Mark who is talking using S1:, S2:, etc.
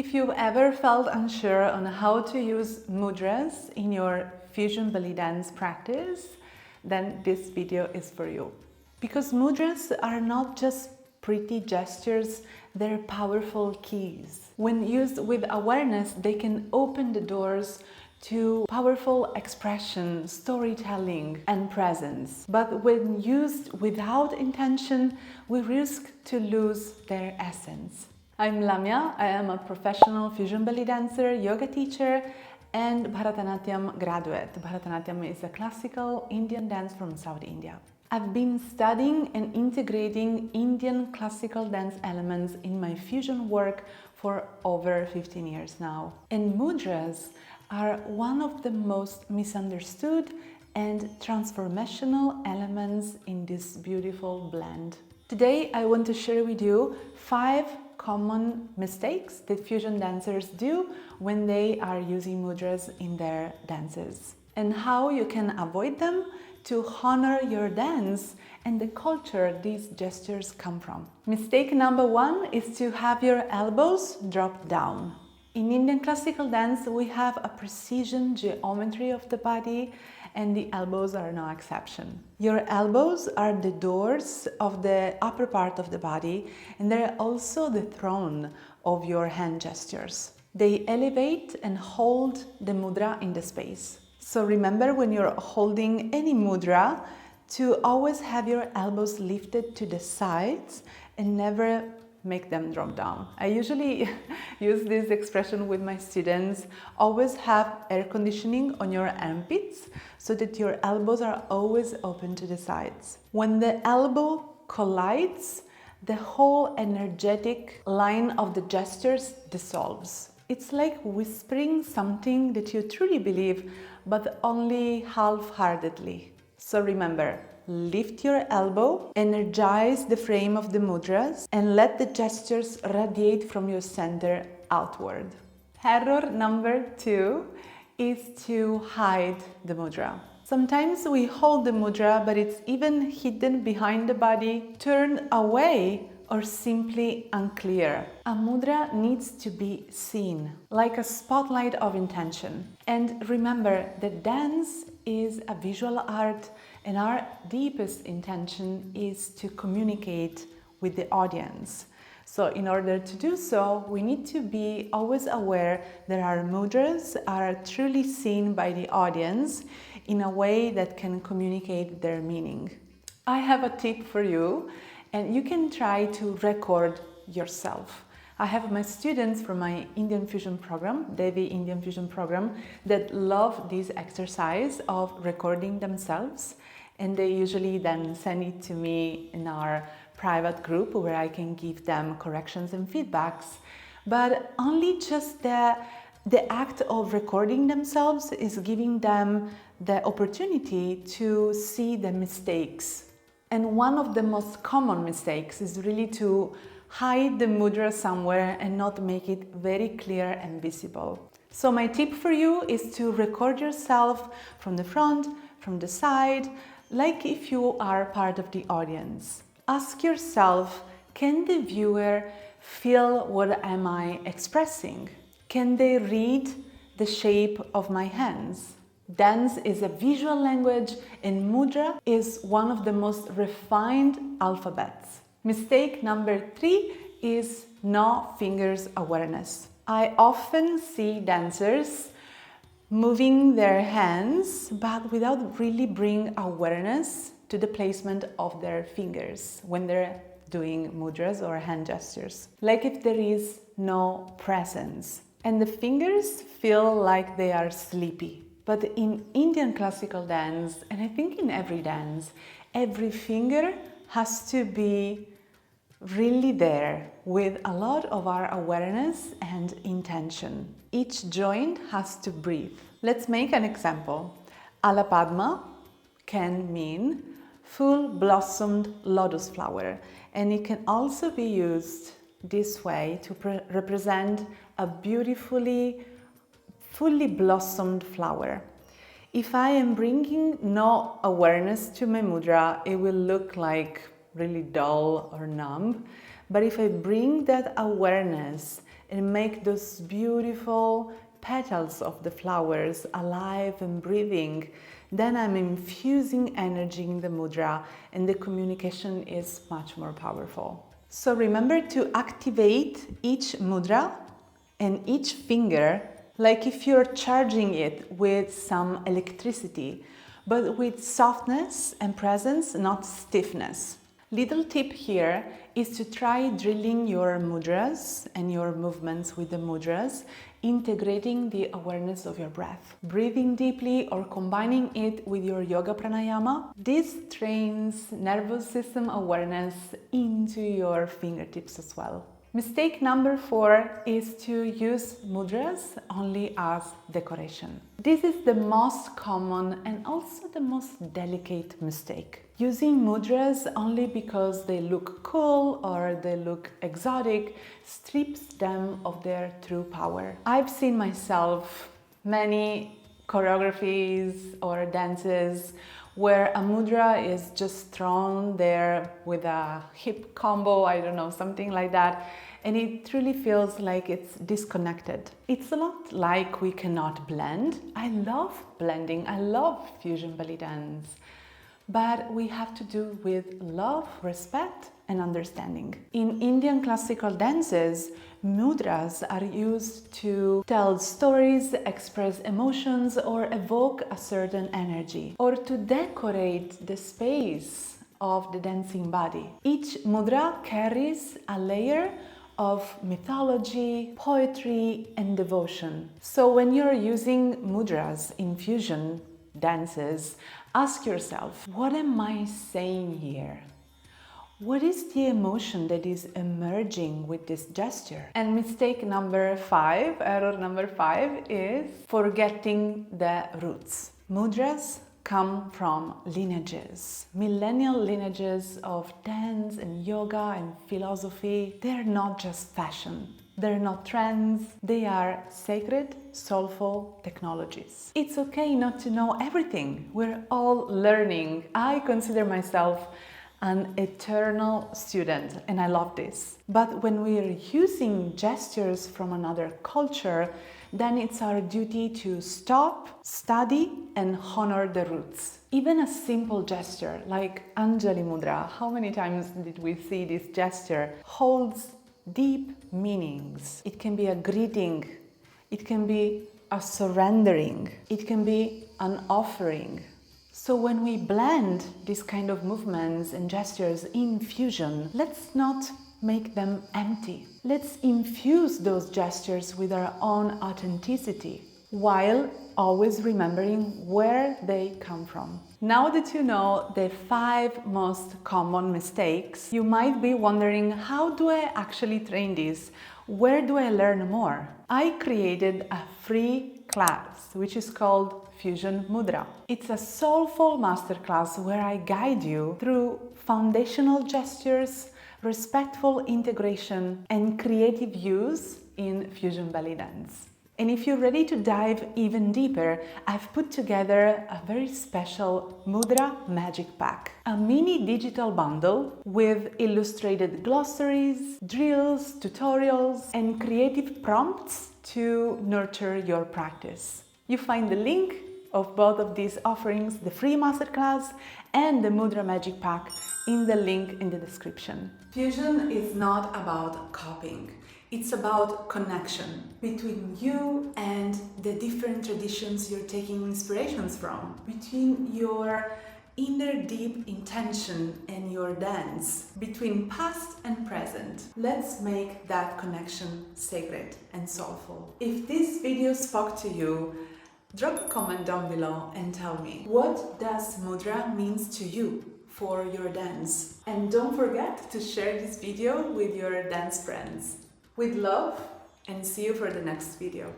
S1: If you've ever felt unsure on how to use mudras in your Fusion Bellydance practice, then this video is for you. Because mudras are not just pretty gestures, they're powerful keys. When used with awareness, they can open the doors to powerful expression, storytelling, and presence. But when used without intention, we risk to lose their essence. I'm Lamia. I am a professional fusion belly dancer, yoga teacher, and Bharatanatyam graduate. Bharatanatyam is a classical Indian dance from South India. I've been studying and integrating Indian classical dance elements in my fusion work for over 15 years now. And mudras are one of the most misunderstood and transformational elements in this beautiful blend. Today I want to share with you 5 common mistakes that fusion dancers do when they are using mudras in their dances, and how you can avoid them to honor your dance and the culture these gestures come from. Mistake number 1 is to have your elbows drop down. In Indian classical dance, we have a precision geometry of the body, and the elbows are no exception. Your elbows are the doors of the upper part of the body, and they're also the throne of your hand gestures. They elevate and hold the mudra in the space. So remember, when you're holding any mudra, to always have your elbows lifted to the sides and never make them drop down. I usually use this expression with my students. Always have air conditioning on your armpits so that your elbows are always open to the sides. When the elbow collides, the whole energetic line of the gestures dissolves. It's like whispering something that you truly believe, but only half-heartedly. So remember, lift your elbow, energize the frame of the mudras, and let the gestures radiate from your center outward. Error number 2 is to hide the mudra. Sometimes we hold the mudra, but it's even hidden behind the body, turned away, or simply unclear. A mudra needs to be seen, like a spotlight of intention. And remember that dance is a visual art, and our deepest intention is to communicate with the audience. So in order to do so, we need to be always aware that our mudras are truly seen by the audience in a way that can communicate their meaning. I have a tip for you, and you can try to record yourself. I have my students from my Indian Fusion Program, D.E.V.I Indian Fusion Program, that love this exercise of recording themselves, and they usually then send it to me in our private group where I can give them corrections and feedbacks. But only just the act of recording themselves is giving them the opportunity to see the mistakes. And one of the most common mistakes is really to hide the mudra somewhere and not make it very clear and visible. So my tip for you is to record yourself from the front, from the side, like if you are part of the audience. Ask yourself, can the viewer feel what am I expressing? Can they read the shape of my hands? Dance is a visual language, and mudra is one of the most refined alphabets. Mistake number 3 is no fingers awareness. I often see dancers moving their hands, but without really bringing awareness to the placement of their fingers when they're doing mudras or hand gestures. Like if there is no presence. And the fingers feel like they are sleepy. But in Indian classical dance, and I think in every dance, every finger has to be really there with a lot of our awareness and intention. Each joint has to breathe. Let's make an example. Ala Padma can mean full blossomed lotus flower, and it can also be used this way to represent a beautifully fully blossomed flower. If I am bringing no awareness to my mudra, it will look like really dull or numb. But if I bring that awareness and make those beautiful petals of the flowers alive and breathing, then I'm infusing energy in the mudra and the communication is much more powerful. So remember to activate each mudra and each finger like if you're charging it with some electricity, but with softness and presence, not stiffness. Little tip here is to try drilling your mudras and your movements with the mudras, integrating the awareness of your breath. Breathing deeply or combining it with your yoga pranayama. This trains nervous system awareness into your fingertips as well. Mistake number 4 is to use mudras only as decoration. This is the most common and also the most delicate mistake. Using mudras only because they look cool or they look exotic strips them of their true power. I've seen myself many choreographies or dances where a mudra is just thrown there with a hip combo, I don't know, something like that, and it truly feels like it's disconnected. It's a lot like we cannot blend. I love blending, I love fusion belly dance, but we have to do with love, respect, and understanding. In Indian classical dances, mudras are used to tell stories, express emotions, or evoke a certain energy, or to decorate the space of the dancing body. Each mudra carries a layer of mythology, poetry, and devotion. So when you're using mudras in fusion dances, ask yourself, what am I saying here? What is the emotion that is emerging with this gesture? And mistake number 5, error number 5 is forgetting the roots. Mudras come from lineages, millennial lineages of dance and yoga and philosophy. They're not just fashion. They're not trends. They are sacred, soulful technologies. It's okay not to know everything. We're all learning. I consider myself an eternal student, and I love this. But when we're using gestures from another culture, then it's our duty to stop, study, and honor the roots. Even a simple gesture like Anjali Mudra, how many times did we see this gesture, holds deep meanings. It can be a greeting, it can be a surrendering, it can be an offering. So when we blend these kind of movements and gestures in fusion, let's not make them empty. Let's infuse those gestures with our own authenticity, while always remembering where they come from. Now that you know the 5 most common mistakes, you might be wondering, how do I actually train this? Where do I learn more? I created a free class, which is called Fusion Mudra. It's a soulful masterclass where I guide you through foundational gestures, respectful integration, and creative use in Fusion Belly Dance. And if you're ready to dive even deeper, I've put together a very special Mudra Magic Pack, a mini digital bundle with illustrated glossaries, drills, tutorials, and creative prompts to nurture your practice. You find the link of both of these offerings, the free masterclass and the Mudra Magic Pack, in the link in the description. Fusion is not about copying. It's about connection between you and the different traditions you're taking inspirations from, between your inner deep intention and your dance, between past and present. Let's make that connection sacred and soulful. If this video spoke to you, drop a comment down below and tell me, what does mudra means to you for your dance? And don't forget to share this video with your dance friends. With love, and see you for the next video.